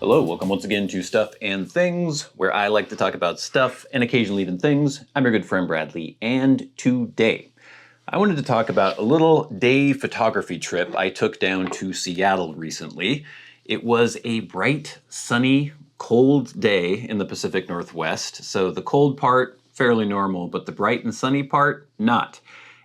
Hello, welcome once again to Stuff and Things, where I like to talk about stuff and occasionally even things. I'm your good friend Bradley, and today I wanted to talk about a little day photography trip I took down to Seattle recently. It was a bright, sunny, cold day in the Pacific Northwest, so the cold part, fairly normal, but the bright and sunny part, not.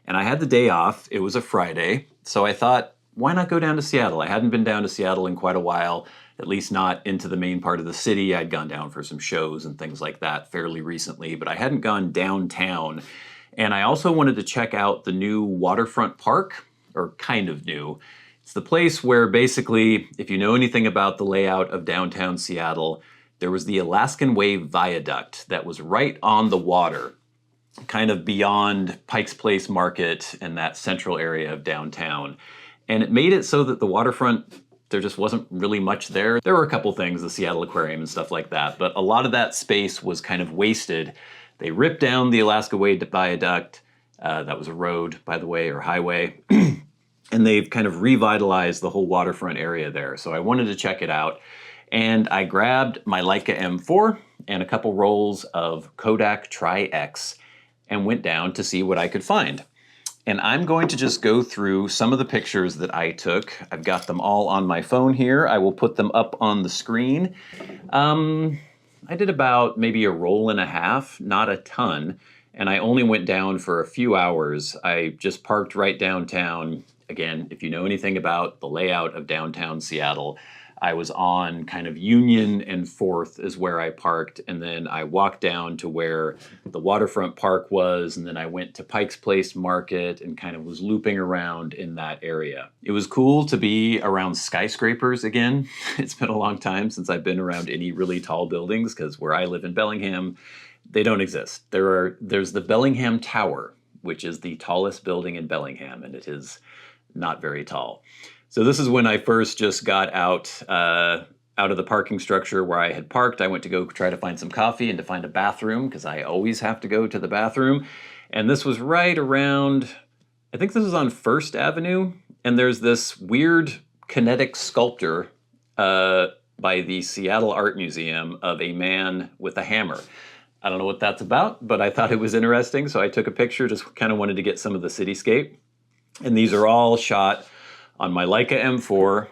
And I had the day off, it was a Friday, so I thought, why not go down to Seattle? I hadn't been down to Seattle in quite a while, at least not into the main part of the city. I'd gone down for some shows and things like that fairly recently, but I hadn't gone downtown. And I also wanted to check out the new Waterfront Park, or kind of new. It's the place where basically, if you know anything about the layout of downtown Seattle, there was the Alaskan Way Viaduct that was right on the water, kind of beyond Pike Place Market and that central area of downtown. And it made it so that the waterfront, there just wasn't really much there. There were a couple things, the Seattle Aquarium and stuff like that, but a lot of that space was kind of wasted. They ripped down the Alaska Way Viaduct. That was a road, by the way, or highway. And they've kind of revitalized the whole waterfront area there. So I wanted to check it out. And I grabbed my LEICA M4 and a couple rolls of Kodak Tri-X and went down to see what I could find. And I'm going to just go through some of the pictures that I took. I've got them all on my phone here. I will put them up on the screen. I did about maybe a roll and a half, not a ton, and I only went down for a few hours. I just parked right downtown. Again, if you know anything about the layout of downtown Seattle, I was on kind of Union and 4th is where I parked, and then I walked down to where the Waterfront Park was, and then I went to Pike Place Market and kind of was looping around in that area. It was cool to be around skyscrapers again. It's been a long time since I've been around any really tall buildings, because where I live in Bellingham, they don't exist. There's the Bellingham Tower, which is the tallest building in Bellingham, and it is not very tall. So this is when I first just got out of the parking structure where I had parked. I went to go try to find some coffee and to find a bathroom, because I always have to go to the bathroom. And this was right around, I think this was on 1st Avenue, and there's this weird kinetic sculpture by the Seattle Art Museum of a man with a hammer. I don't know what that's about, but I thought it was interesting, so I took a picture, just kind of wanted to get some of the cityscape. And these are all shot on my Leica M4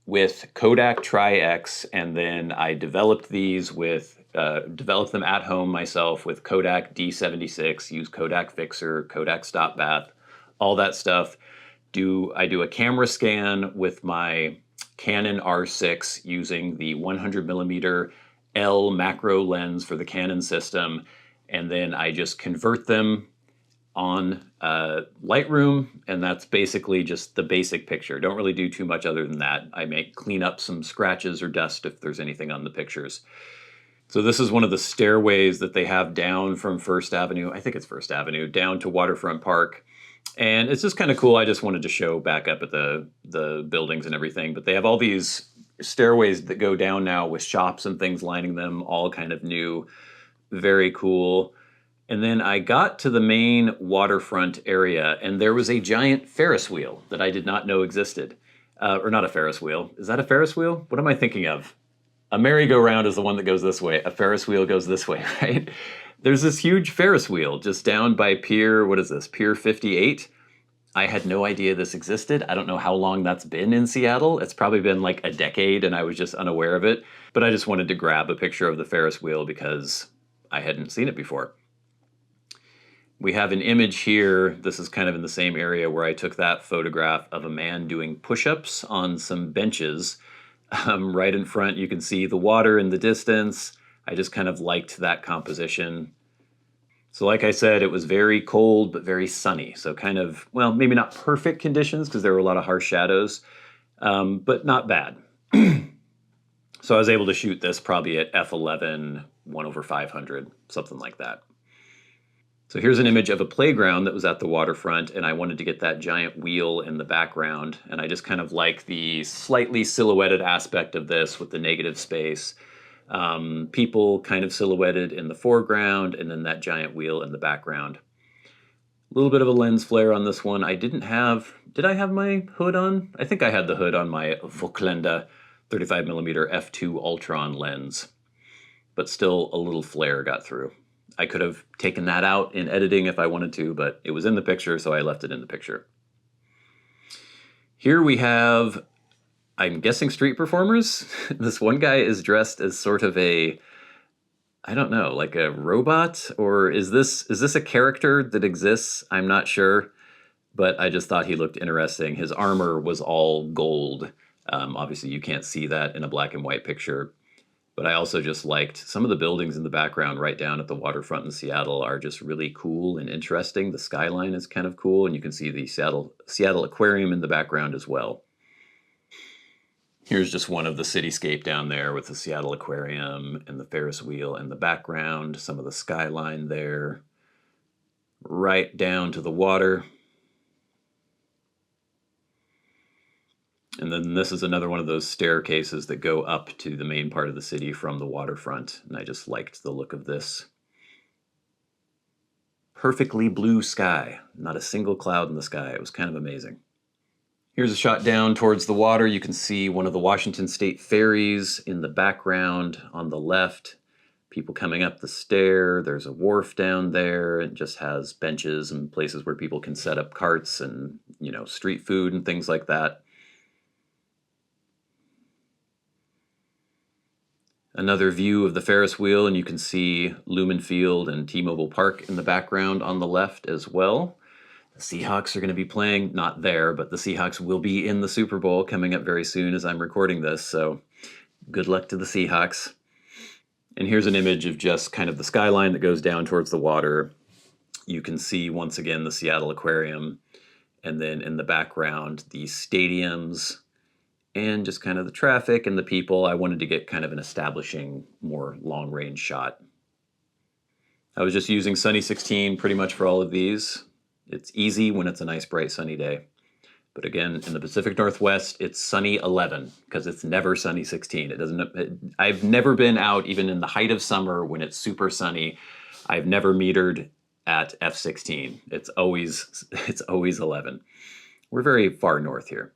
with Kodak Tri-X, and then I developed these with, developed them at home myself with Kodak D76, use Kodak Fixer, Kodak Stop Bath, all that stuff. I do a camera scan with my Canon R6 using the 100mm L macro lens for the Canon system, and then I just convert them on Lightroom, and that's basically just the basic picture. Don't really do too much other than that. I may clean up some scratches or dust if there's anything on the pictures. So this is one of the stairways that they have down from 1st Avenue, I think it's 1st Avenue, down to Waterfront Park. And it's just kind of cool. I just wanted to show back up at the buildings and everything. But they have all these stairways that go down now with shops and things lining them, all kind of new, very cool. And then I got to the main waterfront area, and there was a giant Ferris wheel that I did not know existed. Or not a Ferris wheel. Is that a Ferris wheel? What am I thinking of? A merry-go-round is the one that goes this way. A Ferris wheel goes this way, right? There's this huge Ferris wheel just down by Pier, what is this, Pier 58? I had no idea this existed. I don't know how long that's been in Seattle. It's probably been like a decade, and I was just unaware of it. But I just wanted to grab a picture of the Ferris wheel because I hadn't seen it before. We have an image here. This is kind of in the same area where I took that photograph of a man doing push-ups on some benches. Right in front, you can see the water in the distance. I just kind of liked that composition. So like I said, it was very cold, but very sunny. So kind of, well, maybe not perfect conditions because there were a lot of harsh shadows, but not bad. So I was able to shoot this probably at f11, 1/500, something like that. So here's an image of a playground that was at the waterfront, and I wanted to get that giant wheel in the background. And I just kind of like the slightly silhouetted aspect of this with the negative space. People kind of silhouetted in the foreground, and then that giant wheel in the background. A little bit of a lens flare on this one. Did I have my hood on? I think I had the hood on my Vauquelin, 35mm f2 Ultron lens, but still a little flare got through. I could have taken that out in editing if I wanted to, but it was in the picture, so I left it in the picture. Here we have, I'm guessing, street performers. This one guy is dressed as sort of a, I don't know, like a robot, or is this a character that exists? I'm not sure, but I just thought he looked interesting. His armor was all gold. Obviously, you can't see that in a black and white picture, but I also just liked some of the buildings in the background right down at the waterfront in Seattle are just really cool and interesting. The skyline is kind of cool, and you can see the Seattle Aquarium in the background as well. Here's just one of the cityscape down there with the Seattle Aquarium and the Ferris wheel in the background, some of the skyline there, right down to the water. And then this is another one of those staircases that go up to the main part of the city from the waterfront. And I just liked the look of this. Perfectly blue sky, not a single cloud in the sky. It was kind of amazing. Here's a shot down towards the water. You can see one of the Washington State ferries in the background on the left. People coming up the stair. There's a wharf down there. It just has benches and places where people can set up carts and, you know, street food and things like that. Another view of the Ferris wheel, and you can see Lumen Field and T-Mobile Park in the background on the left as well. The Seahawks are going to be playing, not there, but the Seahawks will be in the Super Bowl coming up very soon as I'm recording this, so good luck to the Seahawks. And here's an image of just kind of the skyline that goes down towards the water. You can see once again the Seattle Aquarium, and then in the background the stadiums, and just kind of the traffic and the people. I wanted to get kind of an establishing, more long-range shot. I was just using Sunny 16 pretty much for all of these. It's easy when it's a nice, bright, sunny day. But again, in the Pacific Northwest, it's sunny 11 because it's never sunny 16. I've never been out, even in the height of summer when it's super sunny. I've never metered at F16. It's always 11. We're very far north here.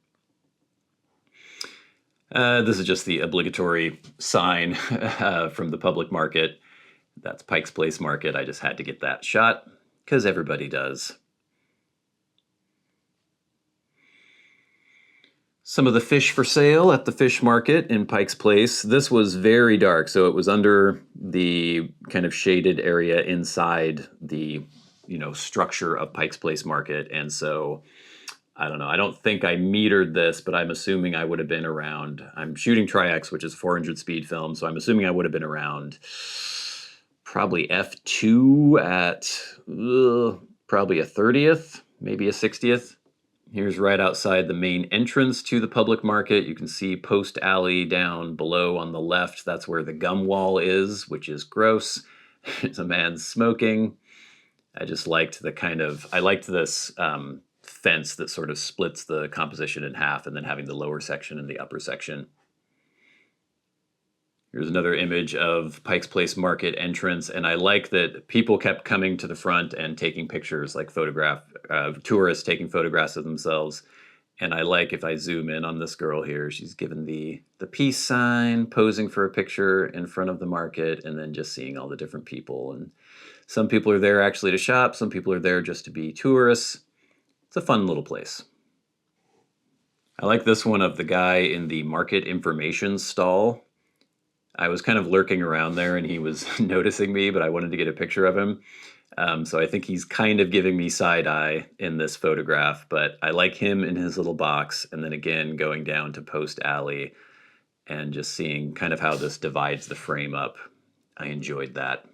This is just the obligatory sign from the public market. That's Pike Place Market. I just had to get that shot because everybody does. Some of the fish for sale at the fish market in Pike's Place. This was very dark, so it was under the kind of shaded area inside the, you know, structure of Pike's Place Market. And so, I don't know, I don't think I metered this, but I'm assuming I would have been around, I'm shooting Tri-X, which is 400 speed film, so I'm assuming I would have been around probably F2 at probably a 30th, maybe a 60th. Here's right outside the main entrance to the public market. You can see Post Alley down below on the left. That's where the gum wall is, which is gross. There's a man smoking. I just liked the kind of, I liked this fence that sort of splits the composition in half and then having the lower section and the upper section. Here's another image of Pike's Place Market entrance, and I like that people kept coming to the front and taking pictures, like tourists taking photographs of themselves. And I like, if I zoom in on this girl here, she's given the peace sign, posing for a picture in front of the market, and then just seeing all the different people. And some people are there actually to shop, some people are there just to be tourists. It's a fun little place. I like this one of the guy in the market information stall. I was kind of lurking around there and he was noticing me, but I wanted to get a picture of him. So I think he's kind of giving me side eye in this photograph, but I like him in his little box. And then again, going down to Post Alley and just seeing kind of how this divides the frame up. I enjoyed that.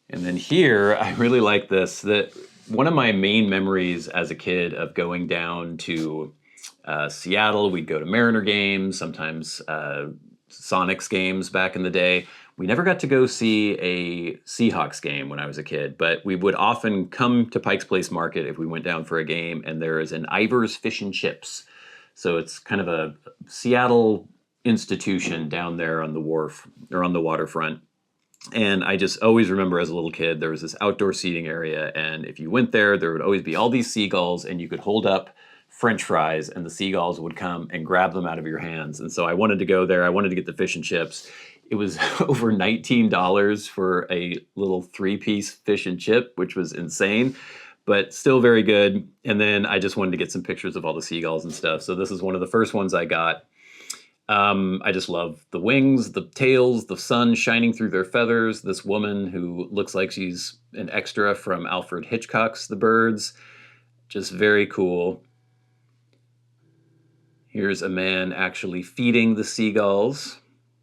And then here, I really like this. That one of my main memories as a kid of going down to Seattle, we'd go to Mariner games, sometimes Sonics games back in the day. We never got to go see a Seahawks game when I was a kid, but we would often come to Pike's Place Market if we went down for a game, and there is an Ivar's Fish and Chips. So it's kind of a Seattle institution down there on the wharf or on the waterfront. And I just always remember as a little kid, there was this outdoor seating area, and if you went there, there would always be all these seagulls, and you could hold up French fries, and the seagulls would come and grab them out of your hands. And so I wanted to go there. I wanted to get the fish and chips. It was over $19 for a little 3-piece fish and chip, which was insane, but still very good. And then I just wanted to get some pictures of all the seagulls and stuff. So this is one of the first ones I got. I just love the wings, the tails, the sun shining through their feathers. This woman who looks like she's an extra from Alfred Hitchcock's The Birds. Just very cool. Here's a man actually feeding the seagulls.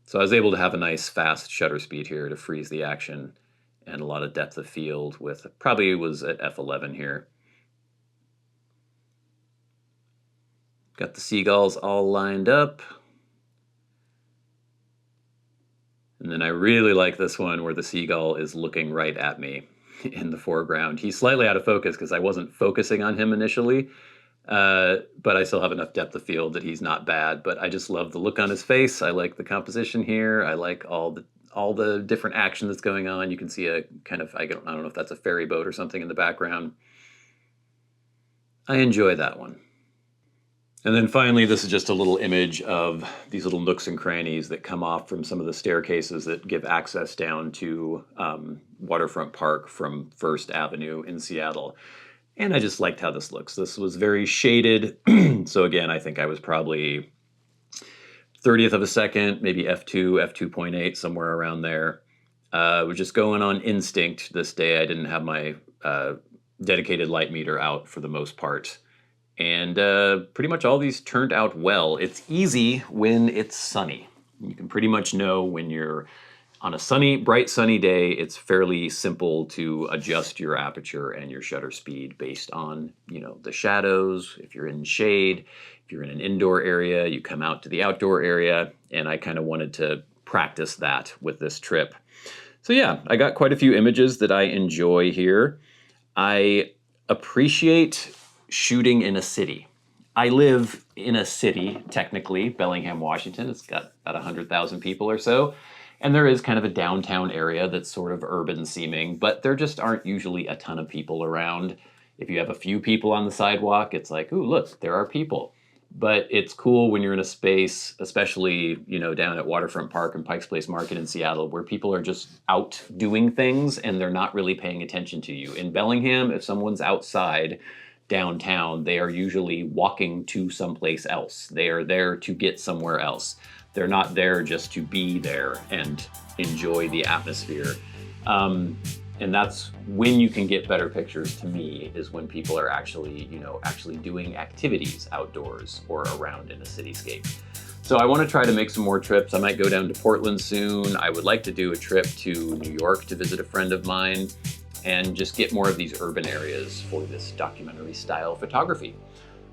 So I was able to have a nice fast shutter speed here to freeze the action and a lot of depth of field with, probably was at f11 here. Got the seagulls all lined up. And then I really like this one where the seagull is looking right at me in the foreground. He's slightly out of focus because I wasn't focusing on him initially, but I still have enough depth of field that he's not bad. But I just love the look on his face. I like the composition here. I like all the different action that's going on. You can see a kind of, I don't know if that's a ferry boat or something in the background. I enjoy that one. And then finally, this is just a little image of these little nooks and crannies that come off from some of the staircases that give access down to Waterfront Park from First Avenue in Seattle. And I just liked how this looks. This was very shaded. So again, I think I was probably 30th of a second, maybe f2, f2.8, somewhere around there. Was just going on instinct this day. I didn't have my dedicated light meter out for the most part. And pretty much all these turned out well. It's easy when it's sunny. You can pretty much know when you're on a sunny, bright sunny day, it's fairly simple to adjust your aperture and your shutter speed based on, you know, the shadows. If you're in shade, if you're in an indoor area, you come out to the outdoor area. And I kind of wanted to practice that with this trip. So yeah, I got quite a few images that I enjoy here. I appreciate shooting in a city. I live in a city, technically, Bellingham, Washington. It's got about 100,000 people or so. And there is kind of a downtown area that's sort of urban seeming, but there just aren't usually a ton of people around. If you have a few people on the sidewalk, it's like, ooh, look, there are people. But it's cool when you're in a space, especially, you know, down at Waterfront Park and Pike Place Market in Seattle, where people are just out doing things and they're not really paying attention to you. In Bellingham, if someone's outside downtown, they are usually walking to someplace else. They are there to get somewhere else. They're not there just to be there and enjoy the atmosphere. And that's when you can get better pictures, to me, is when people are actually, you know, actually doing activities outdoors or around in a cityscape. So I want to try to make some more trips. I might go down to Portland soon. I would like to do a trip to New York to visit a friend of mine and just get more of these urban areas for this documentary style photography.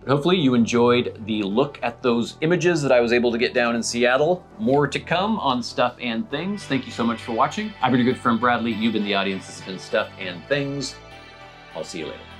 But hopefully you enjoyed the look at those images that I was able to get down in Seattle. More to come on Stuff and Things. Thank you so much for watching. I'm your good friend Bradley. You've been the audience. This has been Stuff and Things. I'll see you later.